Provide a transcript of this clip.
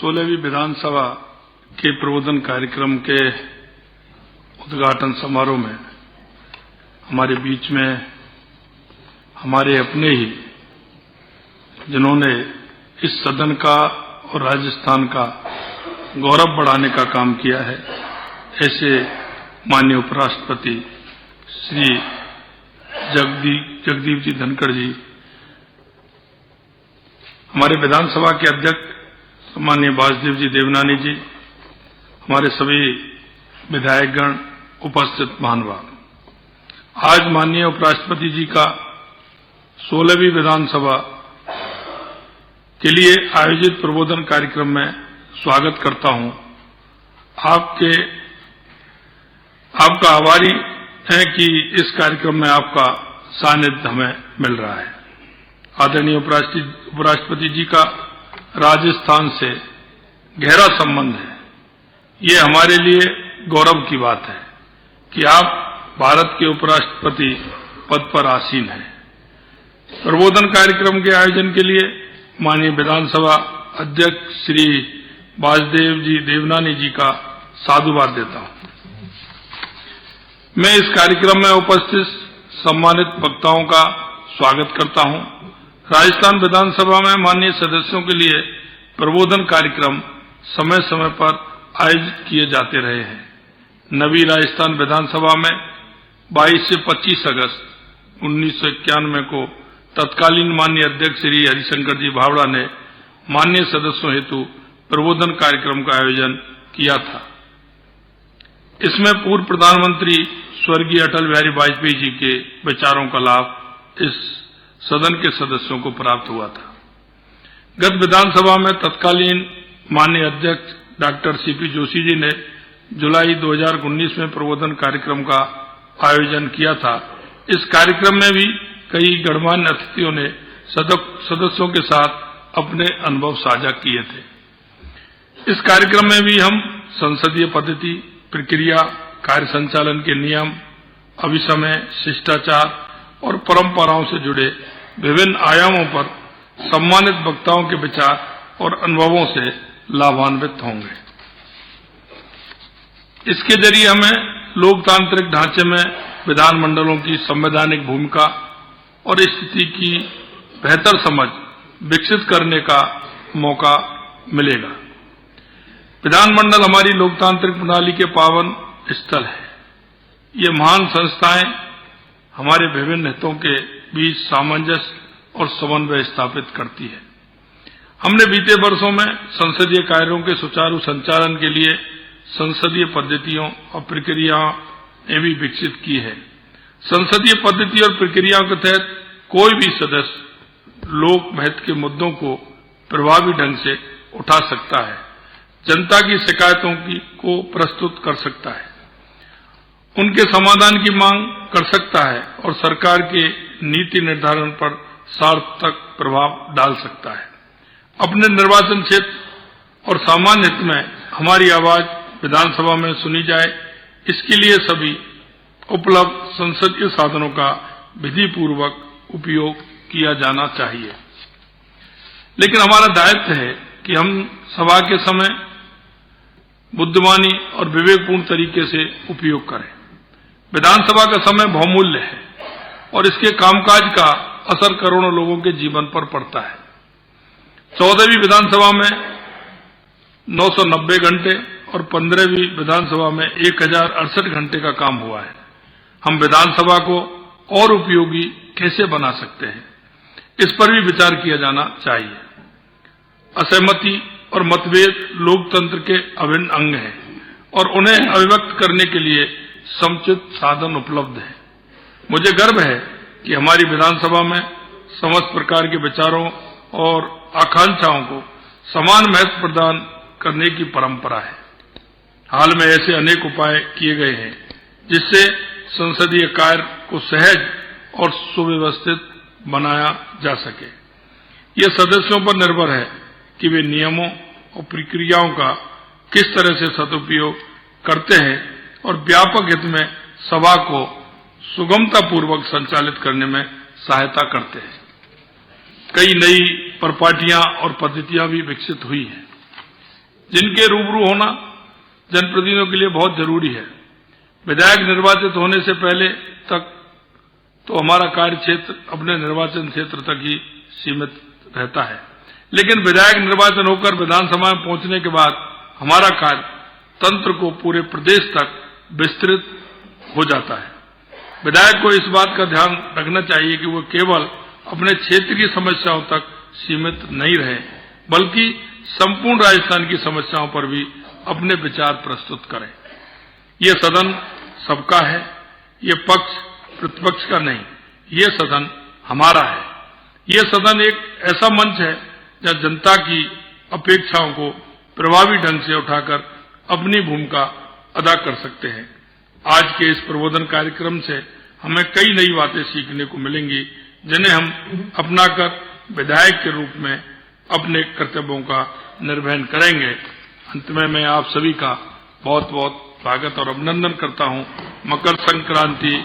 16वीं विधानसभा के प्रबोधन कार्यक्रम के उद्घाटन समारोह में हमारे बीच में हमारे अपने ही जिन्होंने इस सदन का और राजस्थान का गौरव बढ़ाने का काम किया है, ऐसे माननीय उपराष्ट्रपति श्री जगदीप जी धनखड़ जी, हमारे विधानसभा के अध्यक्ष माननीय वासुदेव जी देवनानी जी, हमारे सभी विधायकगण, उपस्थित महानुभाव, आज माननीय उपराष्ट्रपति जी का 16वीं विधानसभा के लिए आयोजित प्रबोधन कार्यक्रम में स्वागत करता हूं। आपका आभारी है कि इस कार्यक्रम में आपका सानिध्य हमें मिल रहा है। आदरणीय उपराष्ट्रपति जी का राजस्थान से गहरा संबंध है। ये हमारे लिए गौरव की बात है कि आप भारत के उपराष्ट्रपति पद पर आसीन हैं। प्रबोधन कार्यक्रम के आयोजन के लिए माननीय विधानसभा अध्यक्ष श्री वासुदेव जी देवनानी जी का साधुवाद देता हूं। मैं इस कार्यक्रम में उपस्थित सम्मानित वक्ताओं का स्वागत करता हूं। राजस्थान विधानसभा में माननीय सदस्यों के लिए प्रबोधन कार्यक्रम समय समय पर आयोजित किए जाते रहे हैं। नवी राजस्थान विधानसभा में 22 से 25 अगस्त 1991 को तत्कालीन माननीय अध्यक्ष श्री हरिशंकर जी भावड़ा ने माननीय सदस्यों हेतु प्रबोधन कार्यक्रम का आयोजन किया था। इसमें पूर्व प्रधानमंत्री स्वर्गीय अटल बिहारी वाजपेयी जी के विचारों का लाभ इस सदन के सदस्यों को प्राप्त हुआ था। गत विधानसभा में तत्कालीन माननीय अध्यक्ष डॉक्टर सीपी जोशी जी ने जुलाई 2019 में प्रबोधन कार्यक्रम का आयोजन किया था। इस कार्यक्रम में भी कई गणमान्य अतिथियों ने सदस्यों के साथ अपने अनुभव साझा किए थे। इस कार्यक्रम में भी हम संसदीय पद्धति, प्रक्रिया, कार्य संचालन के नियम, अभिसमय, शिष्टाचार और परंपराओं से जुड़े विभिन्न आयामों पर सम्मानित वक्ताओं के विचार और अनुभवों से लाभान्वित होंगे। इसके जरिए हमें लोकतांत्रिक ढांचे में विधानमंडलों की संवैधानिक भूमिका और स्थिति की बेहतर समझ विकसित करने का मौका मिलेगा। विधानमंडल हमारी लोकतांत्रिक प्रणाली के पावन स्थल है। ये महान संस्थाएं हमारे विभिन्न हितों के बीच सामंजस्य और समन्वय स्थापित करती है। हमने बीते वर्षों में संसदीय कार्यों के सुचारू संचालन के लिए संसदीय पद्धतियों और प्रक्रियाएं भी विकसित की है। संसदीय पद्धति और प्रक्रियाओं के तहत कोई भी सदस्य लोक महत्व के मुद्दों को प्रभावी ढंग से उठा सकता है, जनता की शिकायतों को प्रस्तुत कर सकता है, उनके समाधान की मांग कर सकता है और सरकार के नीति निर्धारण पर सार्थक प्रभाव डाल सकता है। अपने निर्वाचन क्षेत्र और सामान्य हित में हमारी आवाज विधानसभा में सुनी जाए, इसके लिए सभी उपलब्ध संसदीय साधनों का विधिपूर्वक उपयोग किया जाना चाहिए। लेकिन हमारा दायित्व है कि हम सभा के समय बुद्धिमानी और विवेकपूर्ण तरीके से उपयोग करें। विधानसभा का समय बहुमूल्य है और इसके कामकाज का असर करोड़ों लोगों के जीवन पर पड़ता है। 14वीं विधानसभा में 990 घंटे और 15वीं विधानसभा में 1068 घंटे का काम हुआ है। हम विधानसभा को और उपयोगी कैसे बना सकते हैं, इस पर भी विचार किया जाना चाहिए। असहमति और मतभेद लोकतंत्र के अभिन्न अंग हैं और उन्हें अभिव्यक्त करने के लिए समुचित साधन उपलब्ध हैं। मुझे गर्व है कि हमारी विधानसभा में समस्त प्रकार के विचारों और आकांक्षाओं को समान महत्व प्रदान करने की परंपरा है। हाल में ऐसे अनेक उपाय किए गए हैं जिससे संसदीय कार्य को सहज और सुव्यवस्थित बनाया जा सके। यह सदस्यों पर निर्भर है कि वे नियमों और प्रक्रियाओं का किस तरह से सदुपयोग करते हैं और व्यापक हित में सभा को सुगमतापूर्वक संचालित करने में सहायता करते हैं। कई नई परिपाटियां और पद्धतियां भी विकसित हुई हैं। जिनके रूबरू होना जनप्रतिनिधियों के लिए बहुत जरूरी है। विधायक निर्वाचित होने से पहले तक तो हमारा कार्य क्षेत्र अपने निर्वाचन क्षेत्र तक ही सीमित रहता है, लेकिन विधायक निर्वाचन होकर विधानसभा में पहुंचने के बाद हमारा कार्य तंत्र को पूरे प्रदेश तक विस्तृत हो जाता है। विधायक को इस बात का ध्यान रखना चाहिए कि वो केवल अपने क्षेत्र की समस्याओं तक सीमित नहीं रहे, बल्कि संपूर्ण राजस्थान की समस्याओं पर भी अपने विचार प्रस्तुत करें। ये सदन सबका है, ये पक्ष प्रतिपक्ष का नहीं, ये सदन हमारा है। ये सदन एक ऐसा मंच है जहां जनता की अपेक्षाओं को प्रभावी ढंग से उठाकर अपनी भूमिका अदा कर सकते हैं। आज के इस प्रबोधन कार्यक्रम से हमें कई नई बातें सीखने को मिलेंगी, जिन्हें हम अपनाकर विधायक के रूप में अपने कर्तव्यों का निर्वहन करेंगे। अंत में मैं आप सभी का बहुत बहुत स्वागत और अभिनंदन करता हूं। मकर संक्रांति